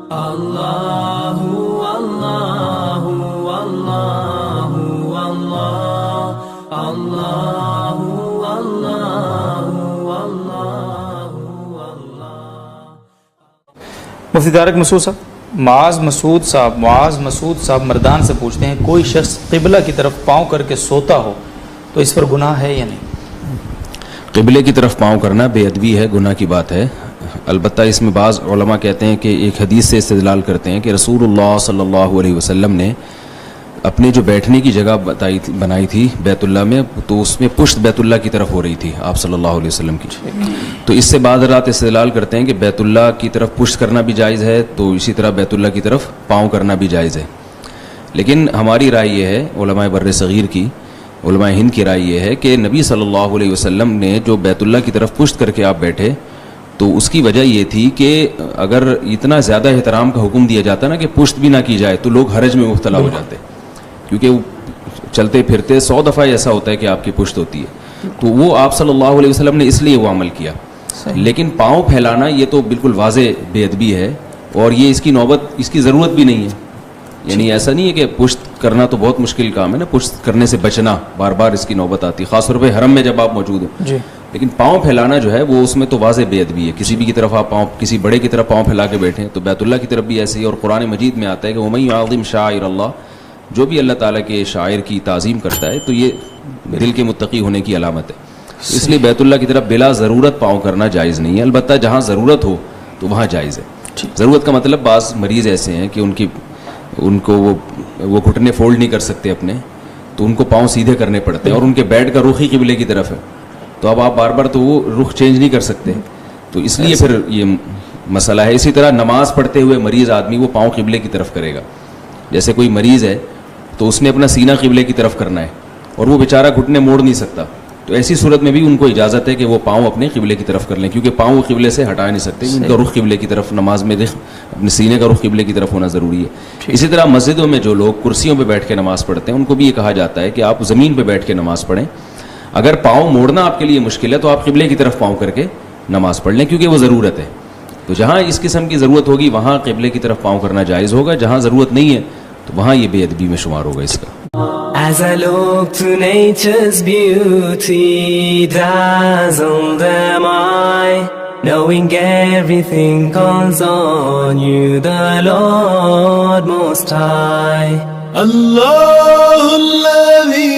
اللہ اللہ اللہ اللہ اللہ مفتی طارق مسعود صاحب، معاذ مسعود صاحب مردان سے پوچھتے ہیں، کوئی شخص قبلہ کی طرف پاؤں کر کے سوتا ہو تو اس پر گناہ ہے یا نہیں؟ قبلے کی طرف پاؤں کرنا بے ادبی ہے، گناہ کی بات ہے۔ البتہ اس میں بعض علماء کہتے ہیں کہ ایک حدیث سے استدلال کرتے ہیں کہ رسول اللہ صلی اللہ علیہ وسلم نے اپنے جو بیٹھنے کی جگہ بنائی تھی بیت اللہ میں، تو اس میں پشت بیت اللہ کی طرف ہو رہی تھی آپ صلی اللہ علیہ وسلم کی، تو اس سے بعض رات استدلال کرتے ہیں کہ بیت اللہ کی طرف پشت کرنا بھی جائز ہے، تو اسی طرح بیت اللہ کی طرف پاؤں کرنا بھی جائز ہے۔ لیکن ہماری رائے یہ ہے، علماء بر صغیر کی، علماء ہند کی رائے یہ ہے کہ نبی صلی اللہ علیہ وسلم نے جو بیت اللہ کی طرف پشت کر کے آپ بیٹھے، تو اس کی وجہ یہ تھی کہ اگر اتنا زیادہ احترام کا حکم دیا جاتا نا کہ پشت بھی نہ کی جائے تو لوگ حرج میں مبتلا ہو جاتے، کیونکہ وہ چلتے پھرتے 100 دفعہ ایسا ہوتا ہے کہ آپ کی پشت ہوتی ہے، تو وہ آپ صلی اللہ علیہ وسلم نے اس لیے وہ عمل کیا۔ لیکن پاؤں پھیلانا یہ تو بالکل واضح بے ادبی ہے، اور یہ اس کی نوبت، اس کی ضرورت بھی نہیں ہے، یعنی ایسا نہیں ہے کہ پشت کرنا تو بہت مشکل کام ہے نا، پشت کرنے سے بچنا، بار بار اس کی نوبت آتی، خاص طور پہ حرم میں جب آپ موجود ہیں۔ لیکن پاؤں پھیلانا جو ہے وہ اس میں تو واضح بے ادبی ہے، کسی بھی کی طرف آپ پاؤں، کسی بڑے کی طرف پاؤں پھیلا کے بیٹھیں تو بیت اللہ کی طرف بھی ایسے ہی، اور قرآن مجید میں آتا ہے کہ وَمَن يُعَظِّمْ شَعَائِرَ اللَّهِ، جو بھی اللہ تعالیٰ کے شاعر کی تعظیم کرتا ہے تو یہ دل کے متقی ہونے کی علامت ہے، اس لیے بیت اللہ کی طرف بلا ضرورت پاؤں کرنا جائز نہیں ہے۔ البتہ جہاں ضرورت ہو تو وہاں جائز ہے۔ ضرورت کا مطلب بعض مریض ایسے ہیں کہ ان کو وہ گھٹنے فولڈ نہیں کر سکتے اپنے، تو ان کو پاؤں سیدھے کرنے پڑتے ہیں، اور ان کے بیڈ کا رخ ہی قبلے کی طرف ہے، تو اب آپ بار بار تو وہ رخ چینج نہیں کر سکتے، تو اس لیے پھر یہ مسئلہ ہے۔ اسی طرح نماز پڑھتے ہوئے مریض آدمی وہ پاؤں قبلے کی طرف کرے گا، جیسے کوئی مریض ہے تو اس نے اپنا سینہ قبلے کی طرف کرنا ہے، اور وہ بیچارہ گھٹنے موڑ نہیں سکتا، تو ایسی صورت میں بھی ان کو اجازت ہے کہ وہ پاؤں اپنے قبلے کی طرف کر لیں، کیونکہ پاؤں قبلے سے ہٹا نہیں سکتے، ان کا رخ قبلے کی طرف، نماز میں اپنے سینے کا رخ قبلے کی طرف ہونا ضروری ہے۔ اسی طرح مسجدوں میں جو لوگ کرسیوں پہ بیٹھ کے نماز پڑھتے ہیں ان کو بھی یہ کہا جاتا ہے کہ آپ زمین پہ بیٹھ کے نماز پڑھیں، اگر پاؤں موڑنا آپ کے لیے مشکل ہے تو آپ قبلے کی طرف پاؤں کر کے نماز پڑھ لیں، کیونکہ وہ ضرورت ہے، تو جہاں اس قسم کی ضرورت ہوگی وہاں قبلے کی طرف پاؤں کرنا جائز ہوگا، جہاں ضرورت نہیں ہے تو وہاں یہ بے ادبی میں شمار ہوگا اس کا۔ As I look to nature's beauty, dazzled am I, knowing everything calls on you, the Lord Most High. Allah alladhi